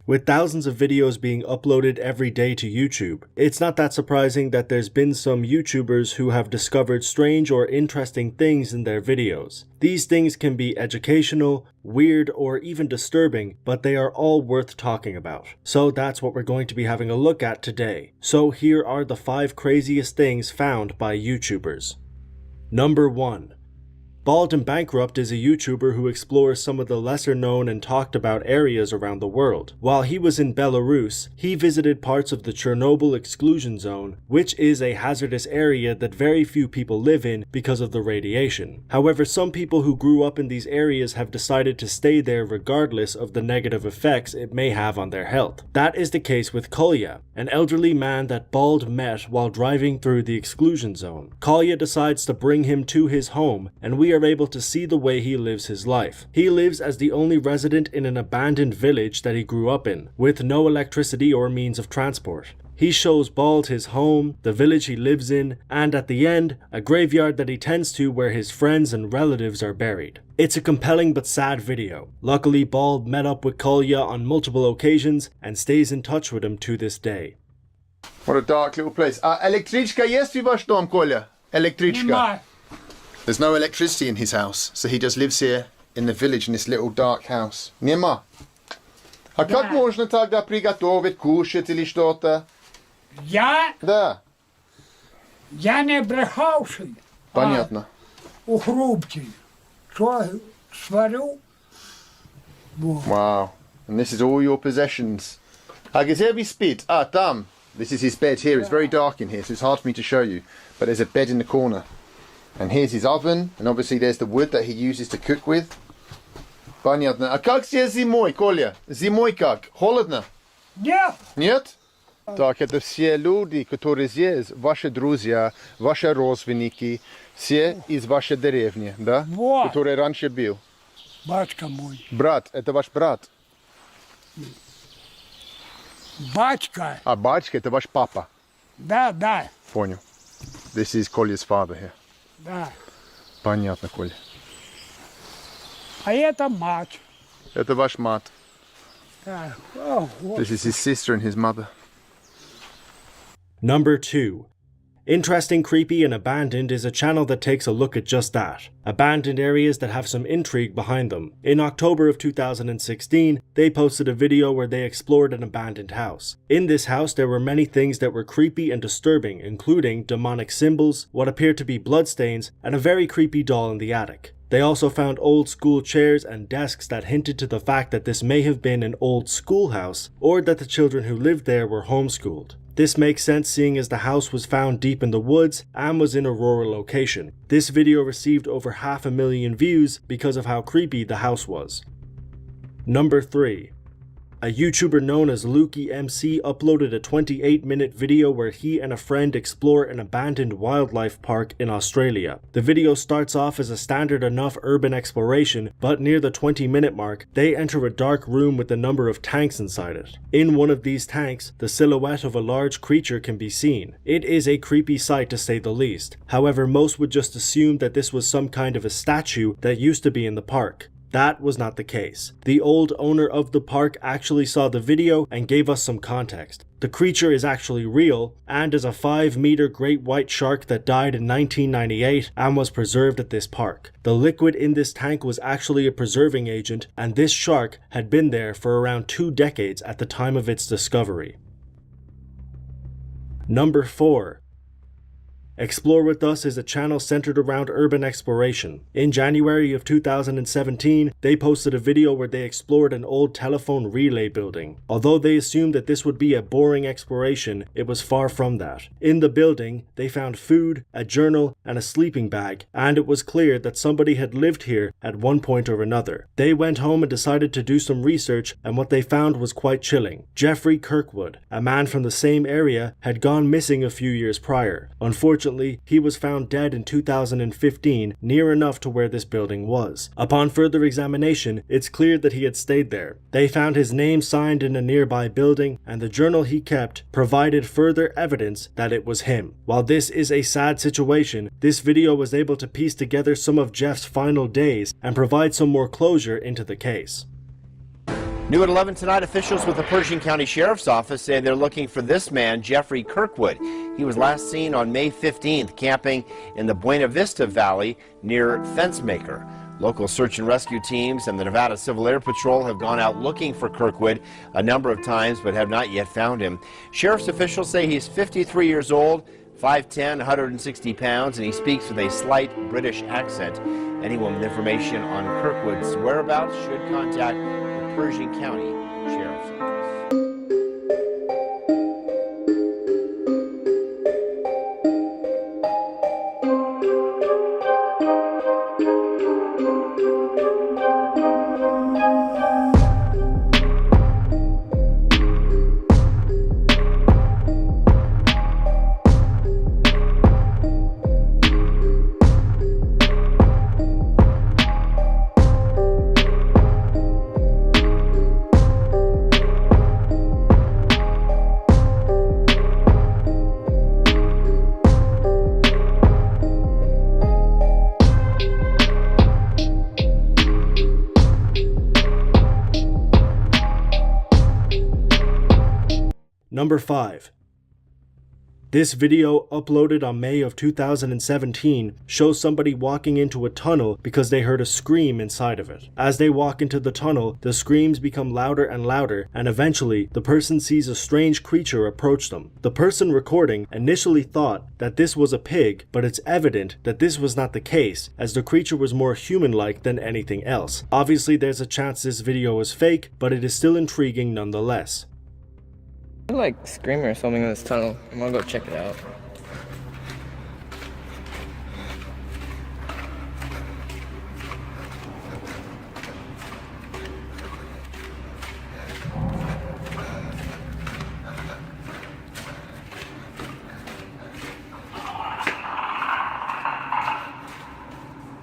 With thousands of videos being uploaded every day to YouTube, it's not that surprising that there's been some YouTubers who have discovered strange or interesting things in their videos. These things can be educational, weird, or even disturbing, but they are all worth talking about. So that's what we're going to be having a look at today. So here are the 5 craziest things found by YouTubers. Number 1. Bald and Bankrupt is a YouTuber who explores some of the lesser known and talked about areas around the world. While he was in Belarus, he visited parts of the Chernobyl exclusion zone, which is a hazardous area that very few people live in because of the radiation. However, some people who grew up in these areas have decided to stay there regardless of the negative effects it may have on their health. That is the case with Kolya, an elderly man that Bald met while driving through the exclusion zone. Kolya decides to bring him to his home, and we are able to see the way he lives his life. He lives as the only resident in an abandoned village that he grew up in, with no electricity or means of transport. He shows Bald his home, the village he lives in, and at the end, a graveyard that he tends to where his friends and relatives are buried. It's a compelling but sad video. Luckily, Bald met up with Kolya on multiple occasions and stays in touch with him to this day. What a dark little place. Električka jest w wasz dom, Kolya? Električka. There's no electricity in his house, so he just lives here in the village in this little dark house. Нема. А как можно тогда приготовить, кушать или что-то? Да. Я не брехавший. Понятно. У хрупкий. Что сварю? Wow. And this is all your possessions. Где вы спит? Там. This is his bed here. It's very dark in here, so it's hard for me to show you. But there's a bed in the corner. And here's his oven, and obviously there's the wood that he uses to cook with. Понятно. А как здесь зимой, Коля? Зимой как? Холодно? Нет. Нет? Так, это все люди, которые здесь, ваши друзья, ваши родственники, все из вашей деревни, да? Вот. Который раньше был. Батька мой. Брат, это ваш брат. Батька. А батька, это ваш папа. Да. Понял. This is Kolya's father here. Да. Понятно, Коля. А это мать. Это ваш мать. Да. This is his sister and his mother. Number 2. Interesting, Creepy, and Abandoned is a channel that takes a look at just that. Abandoned areas that have some intrigue behind them. In October of 2016, they posted a video where they explored an abandoned house. In this house, there were many things that were creepy and disturbing, including demonic symbols, what appeared to be bloodstains, and a very creepy doll in the attic. They also found old school chairs and desks that hinted to the fact that this may have been an old schoolhouse, or that the children who lived there were homeschooled. This makes sense seeing as the house was found deep in the woods and was in a rural location. This video received over 500,000 views because of how creepy the house was. Number 3. A YouTuber known as Lukey MC uploaded a 28-minute video where he and a friend explore an abandoned wildlife park in Australia. The video starts off as a standard enough urban exploration, but near the 20-minute mark, they enter a dark room with a number of tanks inside it. In one of these tanks, the silhouette of a large creature can be seen. It is a creepy sight to say the least. However, most would just assume that this was some kind of a statue that used to be in the park. That was not the case. The old owner of the park actually saw the video and gave us some context. The creature is actually real and is a 5-meter great white shark that died in 1998 and was preserved at this park. The liquid in this tank was actually a preserving agent, and this shark had been there for around 2 decades at the time of its discovery. Number 4. Explore With Us is a channel centered around urban exploration. In January of 2017, they posted a video where they explored an old telephone relay building. Although they assumed that this would be a boring exploration, it was far from that. In the building, they found food, a journal, and a sleeping bag, and it was clear that somebody had lived here at one point or another. They went home and decided to do some research, and what they found was quite chilling. Jeffrey Kirkwood, a man from the same area, had gone missing a few years prior. Unfortunately, he was found dead in 2015, near enough to where this building was. Upon further examination, it's clear that he had stayed there. They found his name signed in a nearby building, and the journal he kept provided further evidence that it was him. While this is a sad situation, this video was able to piece together some of Jeff's final days and provide some more closure into the case. New at 11 tonight, officials with the Pershing County Sheriff's Office say they're looking for this man, Jeffrey Kirkwood. He was last seen on May 15th camping in the Buena Vista Valley near Fencemaker. Local search and rescue teams and the Nevada Civil Air Patrol have gone out looking for Kirkwood a number of times but have not yet found him. Sheriff's officials say he's 53 years old, 5'10", 160 pounds, and he speaks with a slight British accent. Anyone with information on Kirkwood's whereabouts should contact the Pershing County Sheriff's Office. Number 5. This video, uploaded on May of 2017, shows somebody walking into a tunnel because they heard a scream inside of it. As they walk into the tunnel, the screams become louder and louder, and eventually, the person sees a strange creature approach them. The person recording initially thought that this was a pig, but it's evident that this was not the case, as the creature was more human-like than anything else. Obviously, there's a chance this video is fake, but it is still intriguing nonetheless. They're like screaming or something in this tunnel. I'm gonna go check it out.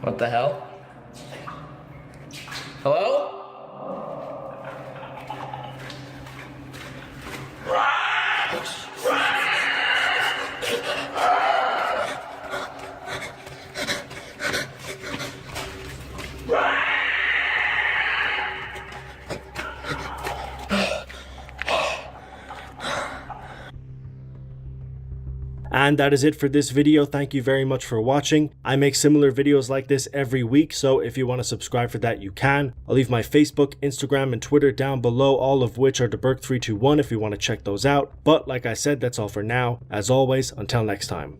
What the hell? Hello? And that is it for this video. Thank you very much for watching. I make similar videos like this every week, so if you want to subscribe for that, you can. I'll leave my Facebook, Instagram, and Twitter down below, all of which are DeBerk321 if you want to check those out. But like I said, that's all for now. As always, until next time.